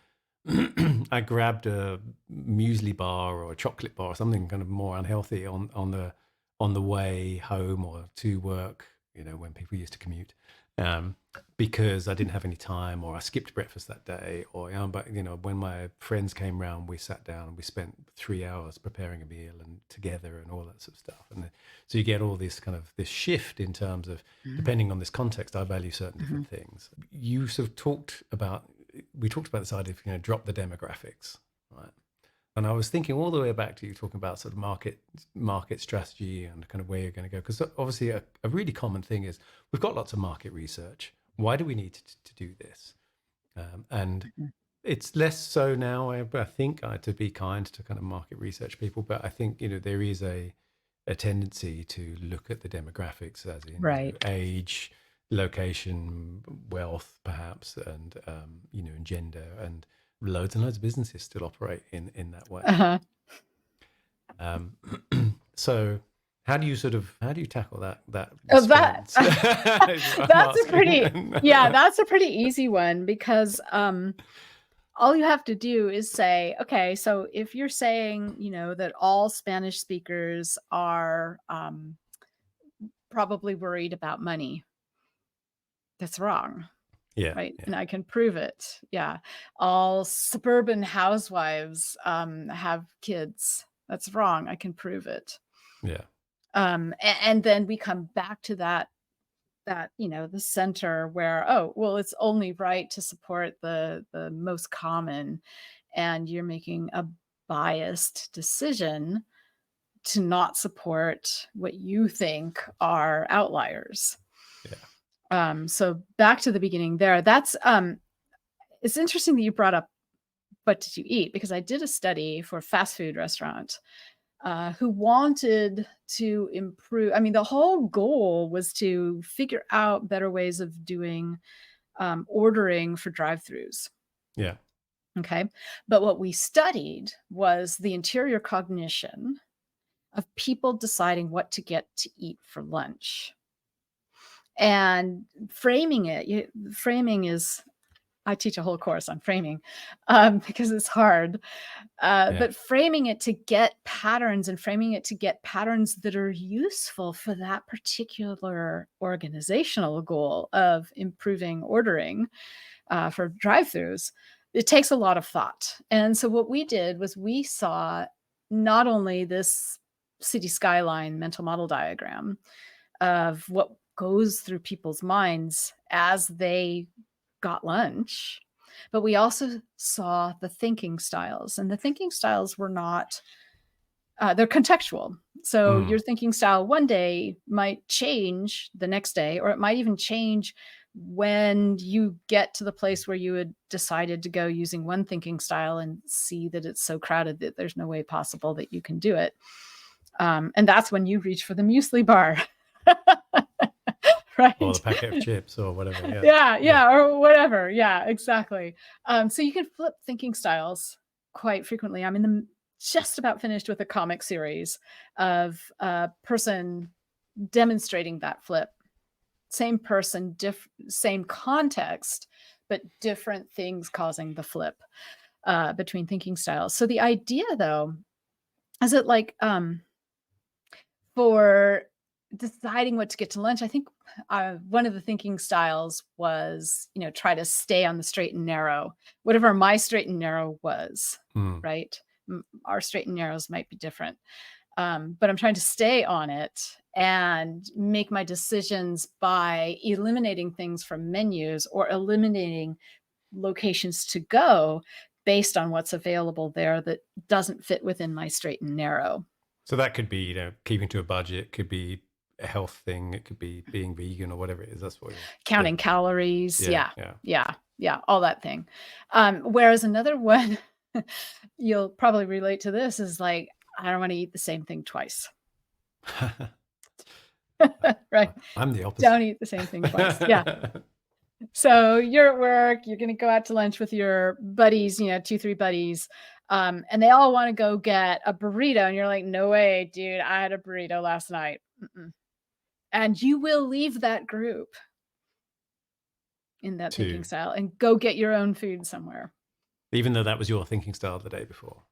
I grabbed a muesli bar or a chocolate bar or something kind of more unhealthy on the way home or to work, when people used to commute. Because I didn't have any time, or I skipped breakfast that day, or but when my friends came round, we sat down and we spent 3 hours preparing a meal and together and all that sort of stuff. And so you get all this this shift in terms of, depending on this context, I value certain different things. You sort of we talked about this idea of drop the demographics, right? And I was thinking all the way back to you talking about sort of market strategy and kind of where you're going to go. Because obviously a really common thing is we've got lots of market research. Why do we need to do this? And it's less so now, I think, to be kind to kind of market research people. But I think, there is a tendency to look at the demographics as in Right. age, location, wealth, perhaps, and, and gender, and loads and loads of businesses still operate in that way. So how do you tackle that response? That's a pretty easy one, because all you have to do is say, okay, so if you're saying, that all Spanish speakers are probably worried about money, that's wrong. Yeah. Right. Yeah. And I can prove it. Yeah. All suburban housewives have kids. That's wrong. I can prove it. Yeah. And then we come back to that, the center where, oh, well, it's only right to support the most common, and you're making a biased decision to not support what you think are outliers. Yeah. So back to the beginning there, that's it's interesting that you brought up what did you eat, because I did a study for a fast food restaurant who wanted to improve. I mean, the whole goal was to figure out better ways of doing ordering for drive-throughs. Yeah. Okay. But what we studied was the interior cognition of people deciding what to get to eat for lunch. And framing is, I teach a whole course on framing because it's hard. But framing it to get patterns, and framing it to get patterns that are useful for that particular organizational goal of improving ordering for drive-throughs, it takes a lot of thought. And so what we did was we saw not only this city skyline mental model diagram of what goes through people's minds as they got lunch, but we also saw the thinking styles. And the thinking styles were not, they're contextual. So your thinking style one day might change the next day, or it might even change when you get to the place where you had decided to go using one thinking style and see that it's so crowded that there's no way possible that you can do it. And that's when you reach for the muesli bar. Or the right? packet of chips or whatever. Yeah. Yeah, Yeah. yeah, or whatever. Yeah, exactly. So you can flip thinking styles quite frequently. I'm in the just about finished with a comic series of a person demonstrating that flip. Same person, same context, but different things causing the flip between thinking styles. So the idea, though, is that for deciding what to get to lunch, I think, one of the thinking styles was, try to stay on the straight and narrow, whatever my straight and narrow was, Mm. right? Our straight and narrows might be different. But I'm trying to stay on it and make my decisions by eliminating things from menus or eliminating locations to go based on what's available there that doesn't fit within my straight and narrow. So that could be, keeping to a budget, could be a health thing, it could be being vegan or whatever it is. That's what you're, yeah, Counting calories, yeah, yeah, yeah. yeah, yeah, all that thing. Whereas another one, you'll probably relate to this, is like, I don't wanna eat the same thing twice. Right? I'm the opposite. Don't eat the same thing twice. Yeah. So you're at work, you're gonna go out to lunch with your buddies, 2, 3 buddies, and they all wanna go get a burrito, and you're like, "No way, dude, I had a burrito last night. Mm-mm." And you will leave that group in that thinking Two. style and go get your own food somewhere. Even though that was your thinking style the day before,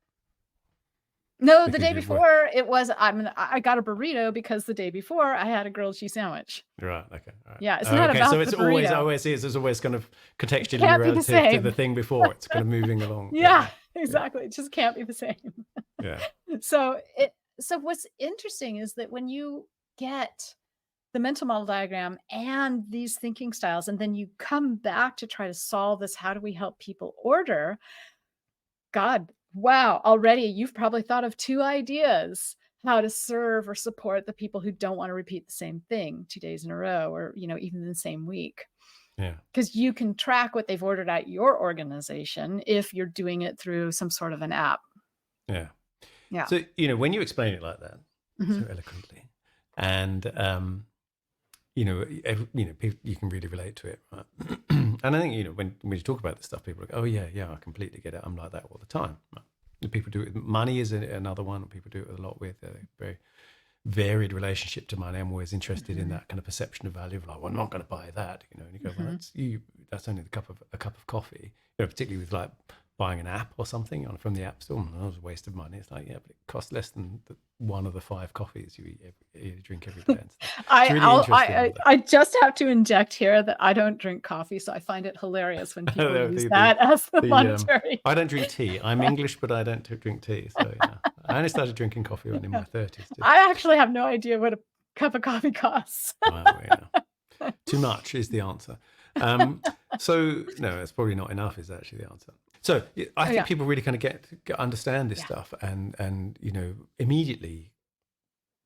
No, the because day you were before, I got a burrito because the day before I had a grilled cheese sandwich. right. Okay, all right. Yeah, it's Oh, not okay, so about the it's always, burrito. it's always kind of It contextually can't be the relative to the same. thing before. It's kind of moving along. Yeah, Yeah, yeah, yeah, exactly. It just can't be the same. yeah. So what's interesting is that when you get the mental model diagram and these thinking styles, and then you come back to try to solve this, how do we help people order? God, wow, already you've probably thought of 2 ideas how to serve or support the people who don't want to repeat the same thing 2 days in a row, or, even the same week. Yeah. Because you can track what they've ordered at your organization if you're doing it through some sort of an app. Yeah. Yeah. So, when you explain it like that, so Mhm. eloquently, and people, you can really relate to it, right? And I think, when you talk about this stuff, people are like, oh yeah, yeah, I completely get it. I'm like that all the time. Right? And people do it with money is another one. People do it a lot with a very varied relationship to money. I'm always interested in Mhm. that kind of perception of value of like, well, I'm not going to buy that, and you go, well, Mhm. that's only a cup of coffee, particularly with like buying an app or something from the app store. That was a waste of money. It's like, yeah, but it costs less than one of the 5 coffees you drink every day and stuff. It's I really I'll interesting. I just have to inject here that I don't drink coffee, so I find it hilarious when people use the, that as the the monetary. I don't drink tea. I'm English, but I don't drink tea. So yeah, I only started drinking coffee when in my Yeah. 30s. Too. I actually have no idea what a cup of coffee costs. Well, yeah. Too much is the answer. So no, it's probably not enough. Is actually the answer. So I Oh, think yeah. people really kind of understand this Yeah. stuff and immediately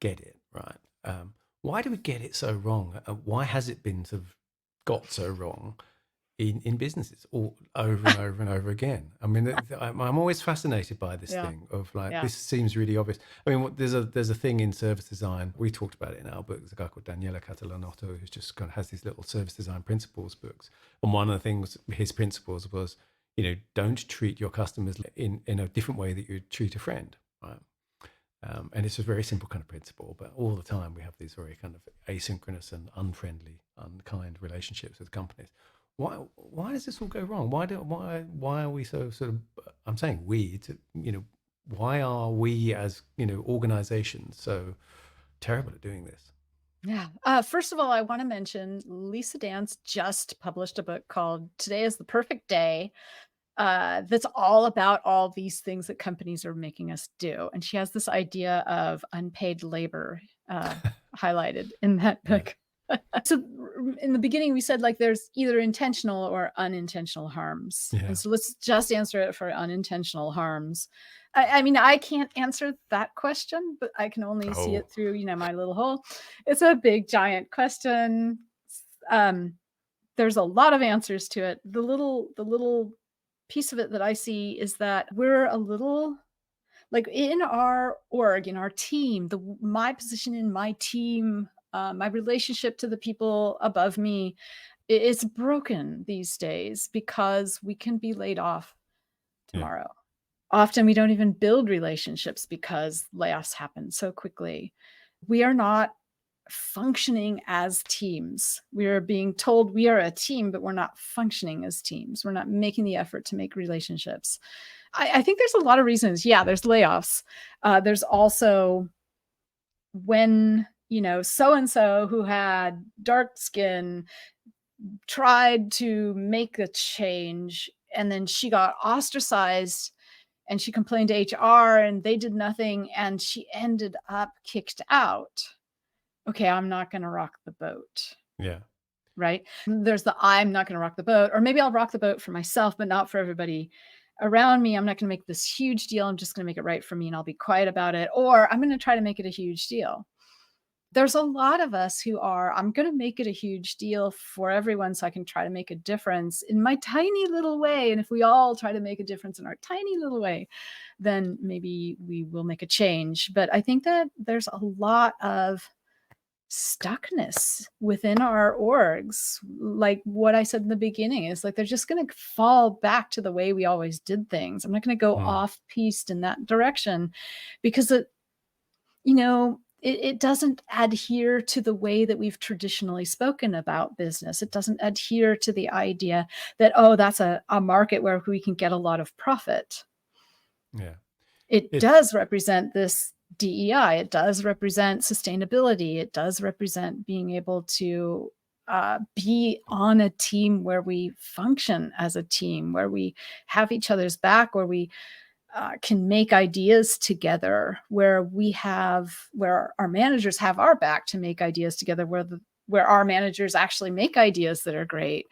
get it right. Why do we get it so wrong? Why has it been sort of got so wrong in businesses all over and over and over again? I mean, I'm always fascinated by this Yeah. thing of like, Yeah. this seems really obvious. I mean, there's a thing in service design. We talked about it in our book. There's a guy called Daniele Catalanotto who's just kind of has these little service design principles books. And one of the things, his principles was, don't treat your customers in a different way that you treat a friend, right? And it's a very simple kind of principle, but all the time we have these very kind of asynchronous and unfriendly, unkind relationships with companies. Why does this all go wrong? Why are we so sort of? I'm saying we, why are we as organizations so terrible at doing this? Yeah. First of all, I want to mention Lisa Dance just published a book called Today is the Perfect Day. That's all about all these things that companies are making us do. And she has this idea of unpaid labor highlighted in that Yeah, book. So in the beginning, we said like there's either intentional or unintentional harms. And yeah. so let's just answer it for unintentional harms. I mean, I can't answer that question, but I can only see Oh, it through, my little hole. It's a big, giant question. Um, there's a lot of answers to it. The little piece of it that I see is that we're a little like in our org, in our team, my position in my team My relationship to the people above me is broken these days because we can be laid off Yeah. tomorrow. Often we don't even build relationships because layoffs happen so quickly. We are not functioning as teams. We are being told we are a team, but we're not functioning as teams. We're not making the effort to make relationships. I think there's a lot of reasons. Yeah, there's layoffs. There's also when, so and so who had dark skin tried to make a change and then she got ostracized and she complained to HR and they did nothing and she ended up kicked out. Okay, I'm not going to rock the boat. Yeah. Right? There's the I'm not going to rock the boat, or maybe I'll rock the boat for myself, but not for everybody around me. I'm not going to make this huge deal. I'm just going to make it right for me and I'll be quiet about it. Or I'm going to try to make it a huge deal. There's a lot of us who are, I'm going to make it a huge deal for everyone so I can try to make a difference in my tiny little way. And if we all try to make a difference in our tiny little way, then maybe we will make a change. But I think that there's a lot of stuckness within our orgs. Like what I said in the beginning is like, they're just going to fall back to the way we always did things. I'm not going to go off piste in that direction because it doesn't adhere to the way that we've traditionally spoken about business. It doesn't adhere to the idea that, oh, that's a market where we can get a lot of profit. Yeah. It does represent this DEI. It does represent sustainability. It does represent being able to be on a team where we function as a team, where we have each other's back, where we can make ideas together, where our managers have our back to make ideas together, where our managers actually make ideas that are great.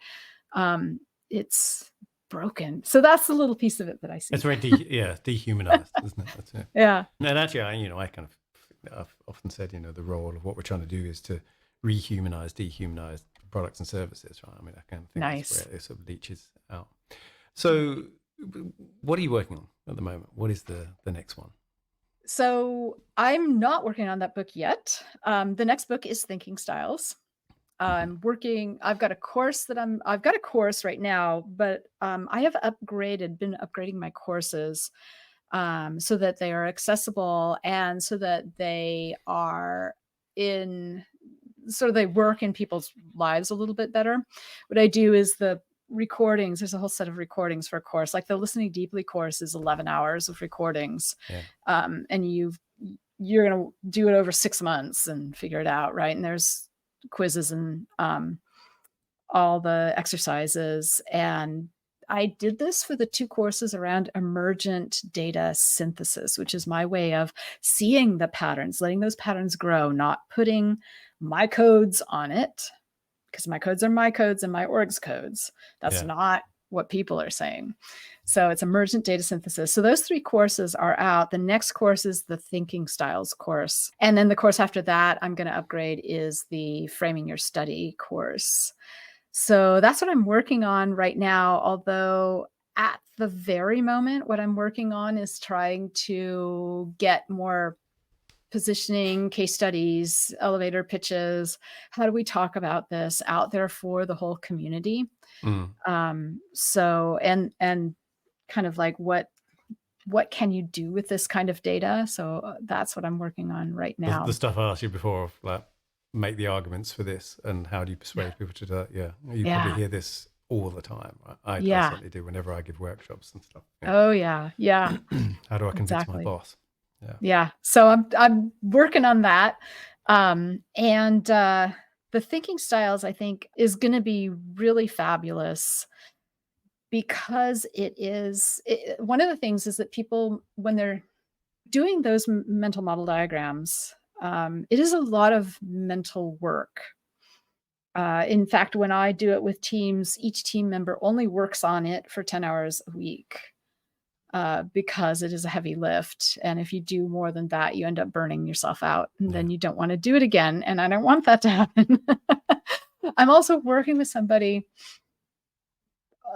It's broken. So that's the little piece of it that I see. It's very dehumanized, isn't it? That's it. Yeah. And actually, I've often said, the role of what we're trying to do is to rehumanize, dehumanize products and services, right? I mean, I kind of think that's where it sort of leaches out. So what are you working on at the moment? What is the next one? So I'm not working on that book yet. The next book is Thinking Styles. I've got a course right now, but I have been upgrading my courses so that they are accessible and so that they are they work in people's lives a little bit better. What I do is the recordings. There's a whole set of recordings for a course. Like the Listening Deeply course is 11 hours of recordings. Yeah. And you're going to do it over 6 months and figure it out. Right. And there's quizzes and all the exercises. And I did this for the 2 courses around emergent data synthesis, which is my way of seeing the patterns, letting those patterns grow, not putting my codes on it, because my codes are my codes and my org's codes. That's not what people are saying. So it's emergent data synthesis. So those 3 courses are out. The next course is the Thinking Styles course. And then the course after that I'm going to upgrade is the Framing Your Study course. So that's what I'm working on right now. Although at the very moment, what I'm working on is trying to get more positioning, case studies, elevator pitches. How do we talk about this out there for the whole community? So, and kind of like what can you do with this kind of data? So that's what I'm working on right now. The stuff I asked you before of like, make the arguments for this and how do you persuade people to do that? Yeah. You probably hear this all the time. I certainly do whenever I give workshops and stuff. Yeah. Oh yeah. Yeah. How do I convince my boss? Yeah. So I'm working on that. And the Thinking Styles, I think, is going to be really fabulous because one of the things is that people, when they're doing those mental model diagrams, it is a lot of mental work. In fact, when I do it with teams, each team member only works on it for 10 hours a week. Because it is a heavy lift. And if you do more than that, you end up burning yourself out and then you don't want to do it again. And I don't want that to happen. I'm also working with somebody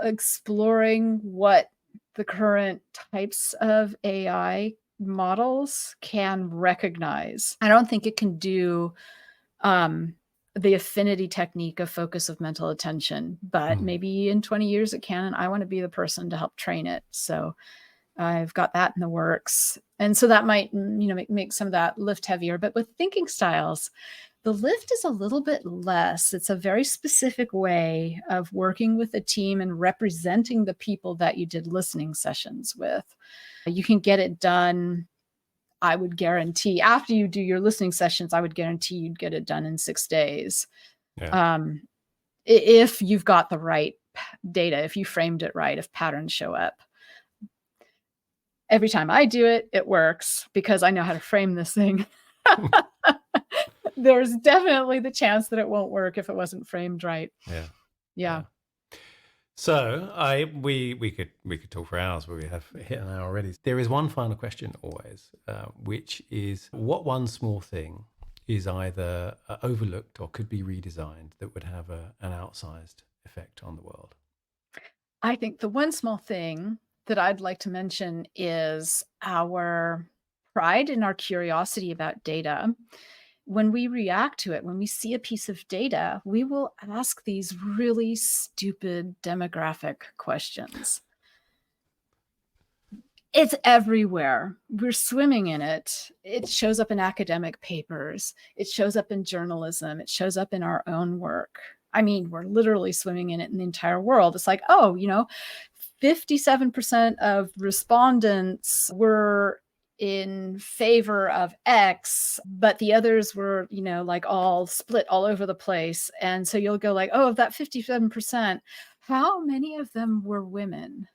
exploring what the current types of AI models can recognize. I don't think it can do the affinity technique of focus of mental attention, but maybe in 20 years it can, and I want to be the person to help train it. So I've got that in the works. And so that might, make some of that lift heavier. But with thinking styles, the lift is a little bit less. It's a very specific way of working with a team and representing the people that you did listening sessions with. You can get it done. I would guarantee after you do your listening sessions, I would guarantee you'd get it done in 6 days. Yeah. If you've got the right data, if you framed it right, if patterns show up. Every time I do it, it works because I know how to frame this thing. There's definitely the chance that it won't work if it wasn't framed right. Yeah. So we could talk for hours, but we have hit an hour already. There is one final question always, which is what one small thing is either overlooked or could be redesigned that would have an outsized effect on the world? I think the one small thing that I'd like to mention is our pride and our curiosity about data. When we react to it, when we see a piece of data, we will ask these really stupid demographic questions. It's everywhere. We're swimming in it. It shows up in academic papers. It shows up in journalism. It shows up in our own work. I mean, we're literally swimming in it in the entire world. It's like, 57% of respondents were in favor of X, but the others were, like all split all over the place. And so you'll go like, of that 57%, how many of them were women?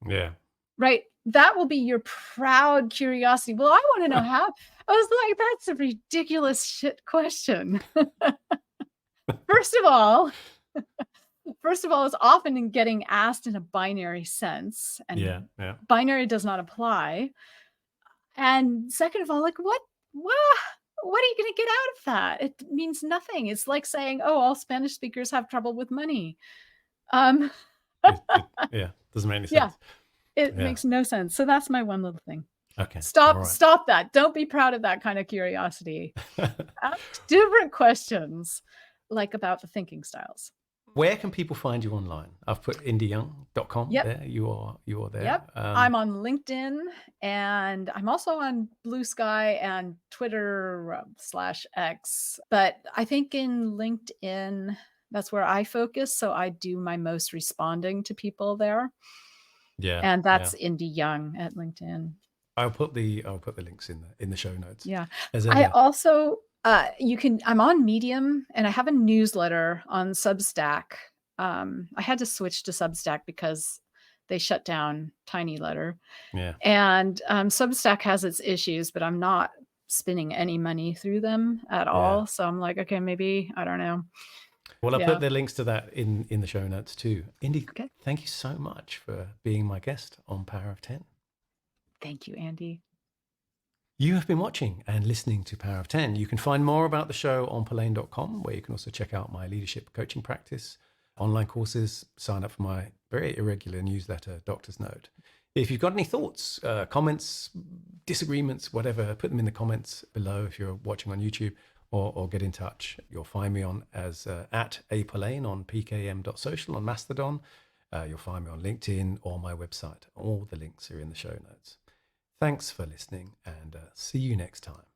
Yeah. Right? That will be your proud curiosity. Well, I want to know how. I was like, that's a ridiculous shit question. First of all, it's often getting asked in a binary sense, and binary does not apply. And second of all, like what are you going to get out of that? It means nothing. It's like saying, all Spanish speakers have trouble with money. Doesn't make any sense. It makes no sense. So that's my one little thing. Okay. Stop that. Don't be proud of that kind of curiosity. Ask different questions, like about the thinking styles. Where can people find you online? I've put indiyoung.com there. You are there. Yep. I'm on LinkedIn, and I'm also on Blue Sky and Twitter /X. But I think in LinkedIn, that's where I focus. So I do my most responding to people there. Yeah. And that's Indi Young at LinkedIn. I'll put the links in the show notes. Yeah. I also I'm on Medium, and I have a newsletter on Substack. I had to switch to Substack because they shut down Tiny Letter. Yeah. And Substack has its issues, but I'm not spending any money through them at all. So I'm like, okay, maybe, I don't know. Well, I'll put the links to that in the show notes too. Indi, thank you so much for being my guest on Power of 10. Thank you, Andy. You have been watching and listening to Power of 10. You can find more about the show on Polaine.com, where you can also check out my leadership coaching practice, online courses, sign up for my very irregular newsletter, Doctor's Note. If you've got any thoughts, comments, disagreements, whatever, put them in the comments below if you're watching on YouTube, or get in touch. You'll find me on as at @Polaine on pkm.social on Mastodon. You'll find me on LinkedIn or my website. All the links are in the show notes. Thanks for listening, and see you next time.